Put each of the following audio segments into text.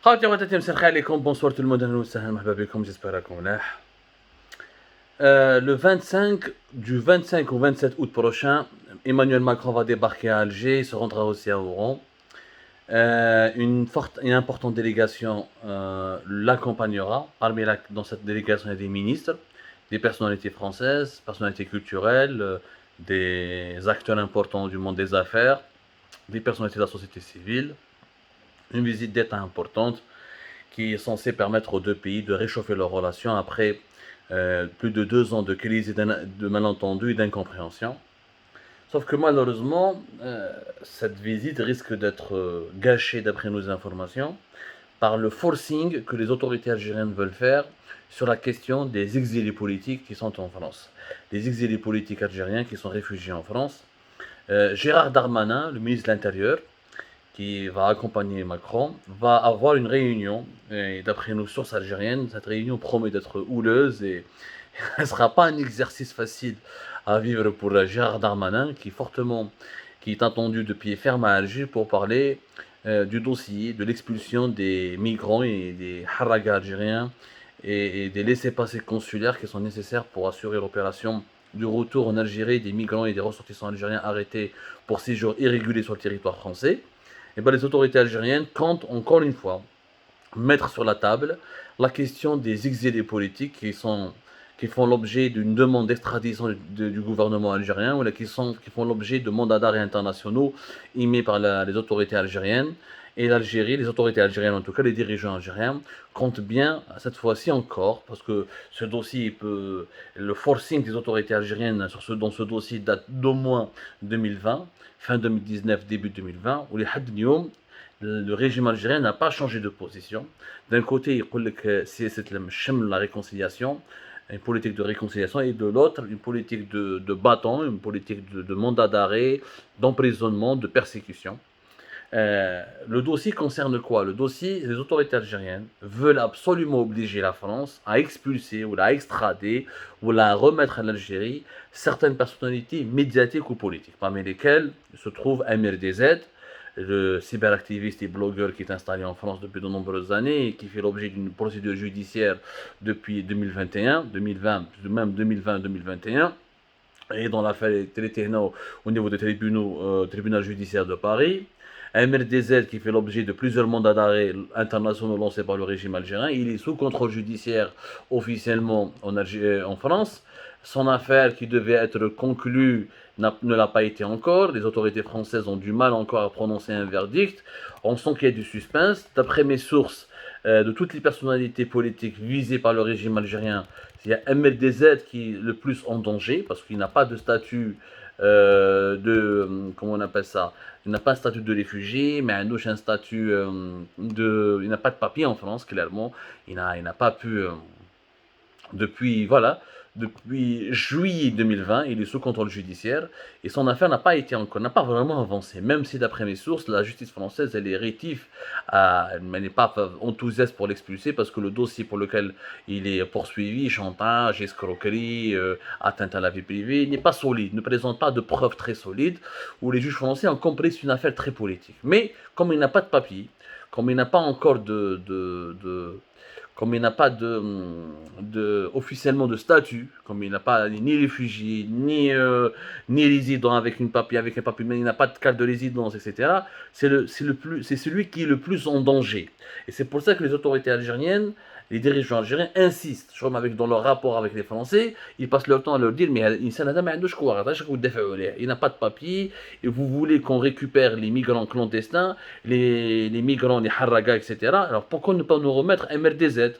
خاوتي خواتاتي مساء عليكم بونسوار tout le monde اهلا وسهلا مرحبا بكم j'espère راكم ملاح. Le 25 du 25 au 27 août prochain, Emmanuel Macron va débarquer à Alger, il se rendra aussi à Oran. Une forte et importante délégation l'accompagnera. Dans cette délégation, il y a des ministres, des personnalités françaises, personnalités culturelles, des acteurs importants du monde des affaires, des personnalités de la société civile. Une visite d'État importante qui est censée permettre aux deux pays de réchauffer leurs relations après plus de 2 ans de crise et de malentendus et d'incompréhension. Sauf que malheureusement, cette visite risque d'être gâchée, d'après nos informations, par le forcing que les autorités algériennes veulent faire sur la question des exilés politiques qui sont en France. Les exilés politiques algériens qui sont réfugiés en France. Gérard Darmanin, le ministre de l'Intérieur, qui va accompagner Macron, va avoir une réunion. Et d'après nos sources algériennes, cette réunion promet d'être houleuse et elle ne sera pas un exercice facile à vivre pour Gérard Darmanin, qui est attendu de pied ferme à Alger pour parler du dossier de l'expulsion des migrants et des haragas algériens et des laissez-passer consulaires qui sont nécessaires pour assurer l'opération du retour en Algérie des migrants et des ressortissants algériens arrêtés pour séjour irrégulier sur le territoire français. Et bien, les autorités algériennes comptent encore une fois mettre sur la table la question des exilés politiques qui font l'objet d'une demande d'extradition du gouvernement algérien ou qui font l'objet de mandats d'arrêt internationaux émis par les autorités algériennes. Et l'Algérie, les autorités algériennes en tout cas, les dirigeants algériens, comptent bien, cette fois-ci encore, parce que ce dossier le forcing des autorités algériennes dans ce dossier date d'au moins 2020, fin 2019, début 2020, où le régime algérien n'a pas changé de position. D'un côté, il dit que c'est la réconciliation, une politique de réconciliation, et de l'autre, une politique de bâton, une politique de mandat d'arrêt, d'emprisonnement, de persécution. Le dossier concerne quoi? Le dossier, les autorités algériennes veulent absolument obliger la France à expulser ou à extrader ou à remettre à l'Algérie certaines personnalités médiatiques ou politiques, parmi lesquelles se trouve Amir DZ, le cyberactiviste et blogueur qui est installé en France depuis de nombreuses années et qui fait l'objet d'une procédure judiciaire depuis 2021, 2020, même 2020-2021, et dans l'affaire Télétechno au niveau des tribunal judiciaire de Paris. MRDZ qui fait l'objet de plusieurs mandats d'arrêt internationaux lancés par le régime algérien. Il est sous contrôle judiciaire officiellement en France. Son affaire qui devait être conclue ne l'a pas été encore. Les autorités françaises ont du mal encore à prononcer un verdict. On sent qu'il y a du suspense. D'après mes sources, de toutes les personnalités politiques visées par le régime algérien, il y a MRDZ qui est le plus en danger parce qu'il n'a pas de statut comment on appelle ça, il n'a pas un statut de réfugié, mais un statut il n'a pas de papier en France, clairement. Il n'a pas pu, depuis, voilà, depuis juillet 2020, il est sous contrôle judiciaire et son affaire n'a pas vraiment avancé, même si d'après mes sources, la justice française, elle est rétive, elle n'est pas enthousiaste pour l'expulser parce que le dossier pour lequel il est poursuivi, chantage, escroquerie, atteinte à la vie privée, n'est pas solide, ne présente pas de preuves très solides, où les juges français ont compris que c'est une affaire très politique. Mais comme il n'a pas de papier, comme il n'a pas encore comme il n'a pas officiellement de statut, comme il n'a pas ni réfugié, ni résident avec un papier, mais il n'a pas de carte de résidence, etc., c'est celui qui est le plus en danger. Et c'est pour ça que les autorités algériennes, les dirigeants algériens insistent, je crois, dans leur rapport avec les Français, ils passent leur temps à leur dire, mais il n'a pas de papier, et vous voulez qu'on récupère les migrants clandestins, les migrants, les haragas, etc. Alors pourquoi ne pas nous remettre MRDZ,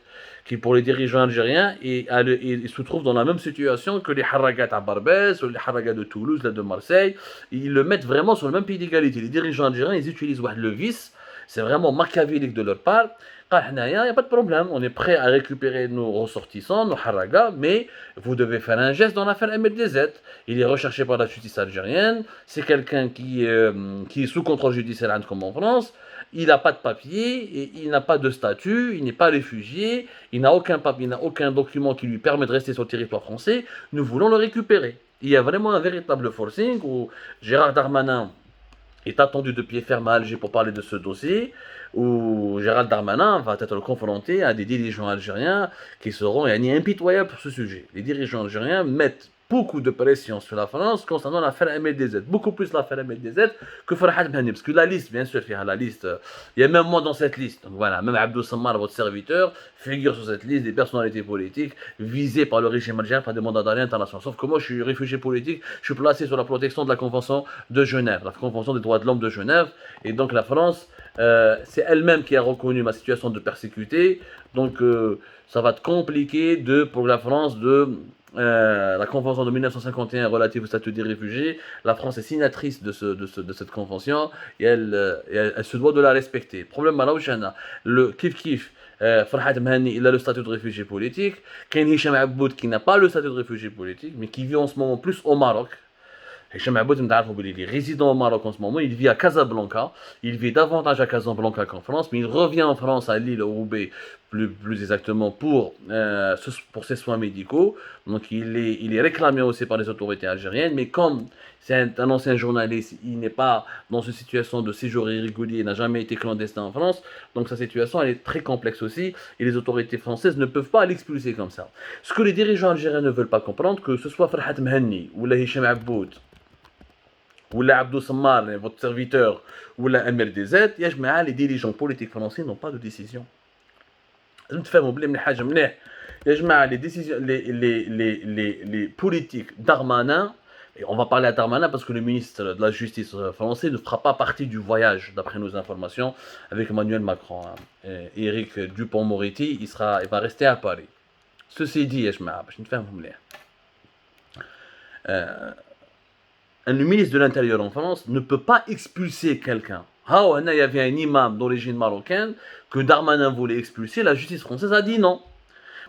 qui pour les dirigeants algériens il se trouve dans la même situation que les haragas à Barbès, ou les haragas de Toulouse, de Marseille. Ils le mettent vraiment sur le même pied d'égalité. Les dirigeants algériens, ils utilisent le vice, c'est vraiment machiavélique de leur part. Il n'y a pas de problème, on est prêt à récupérer nos ressortissants, nos haragas, mais vous devez faire un geste dans l'affaire MRDZ. Il est recherché par la justice algérienne, c'est quelqu'un qui est sous contrôle judiciaire comme en France, il n'a pas de papier, et il n'a pas de statut, il n'est pas réfugié, il n'a aucun papier, il n'a aucun document qui lui permet de rester sur le territoire français, nous voulons le récupérer. Il y a vraiment un véritable forcing où Gérard Darmanin est attendu de pied ferme à Alger pour parler de ce dossier, où Gérald Darmanin va être confronté à des dirigeants algériens qui seront impitoyables pour ce sujet. Les dirigeants algériens mettent beaucoup de pression sur la France concernant l'affaire MLDZ, beaucoup plus l'affaire MLDZ que Farhad Mehni, parce que la liste, bien sûr, la liste, il y a même moi dans cette liste, donc voilà, même Abdou Sammar, votre serviteur, figure sur cette liste des personnalités politiques visées par le régime algérien par des mandats d'arrêt internationaux. Sauf que moi, je suis réfugié politique, je suis placé sous la protection de la Convention de Genève, la Convention des droits de l'homme de Genève, et donc la France, c'est elle-même qui a reconnu ma situation de persécuté, donc ça va être compliqué pour la France la convention de 1951 relative au statut des réfugiés. La France est signatrice de cette convention et elle se doit de la respecter. Problème là, le kif Farhad Mehni, il a le statut de réfugié politique. Ken Hicham Aboud qui n'a pas le statut de réfugié politique, mais qui vit en ce moment plus au Maroc. Hicham Aboud, il est résident au Maroc en ce moment, il vit à Casablanca, il vit davantage à Casablanca qu'en France, mais il revient en France, à Lille, au Roubaix, plus exactement, pour ses soins médicaux. Donc il est réclamé aussi par les autorités algériennes, mais comme c'est un ancien journaliste, il n'est pas dans une situation de séjour irrégulier, il n'a jamais été clandestin en France, donc sa situation elle est très complexe aussi, et les autorités françaises ne peuvent pas l'expulser comme ça. Ce que les dirigeants algériens ne veulent pas comprendre, que ce soit Farhad Mehni ou Hicham Aboud, ou Abdou Sammar, votre serviteur, ou la MRDZ, les dirigeants politiques français n'ont pas de décision. Les décisions, les politiques Darmanin, et on va parler à Darmanin parce que le ministre de la Justice français ne fera pas partie du voyage, d'après nos informations, avec Emmanuel Macron. Éric Dupond-Moretti, il va rester à Paris. Ceci dit, le ministre de l'Intérieur en France ne peut pas expulser quelqu'un. Il y avait un imam d'origine marocaine que Darmanin voulait expulser, la justice française a dit non.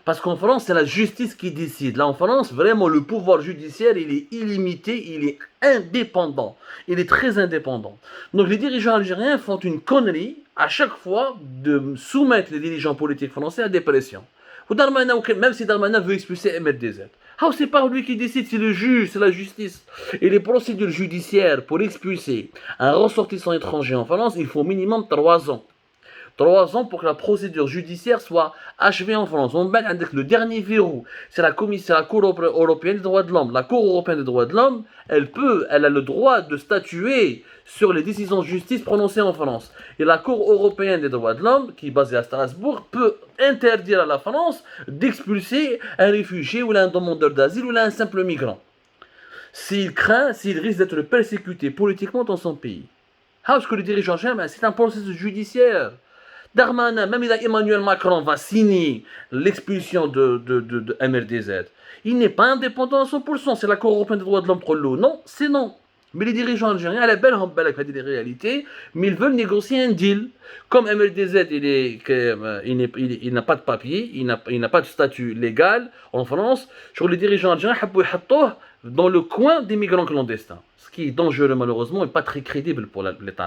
Parce qu'en France, c'est la justice qui décide. Là, en France, vraiment, le pouvoir judiciaire, il est illimité, il est indépendant. Il est très indépendant. Donc, les dirigeants algériens font une connerie à chaque fois de soumettre les dirigeants politiques français à des pressions. Même si Darmanin veut expulser MLDZ. C'est pas lui qui décide, c'est le juge, c'est la justice. Et les procédures judiciaires pour expulser un ressortissant étranger en France, il faut au minimum 3 ans. 3 ans pour que la procédure judiciaire soit achevée en France. On met le dernier verrou, c'est la Cour européenne des droits de l'homme. La Cour européenne des droits de l'homme, elle a le droit de statuer sur les décisions de justice prononcées en France. Et la Cour européenne des droits de l'homme, qui est basée à Strasbourg, peut interdire à la France d'expulser un réfugié ou un demandeur d'asile ou un simple migrant. S'il risque d'être persécuté politiquement dans son pays. Parce que les dirigeants, c'est un processus judiciaire. Darmanin, même si Emmanuel Macron va signer l'expulsion de MRDZ, il n'est pas indépendant à 100%. C'est la Cour européenne des droits de l'homme pour l'eau. Non, c'est non. Mais les dirigeants algériens, elle est belle avec des réalités, mais ils veulent négocier un deal. Comme MRDZ, il n'a pas de papier, il n'a pas de statut légal en France, sur les dirigeants algériens, dans le coin des migrants clandestins. Ce qui est dangereux malheureusement et pas très crédible pour l'État.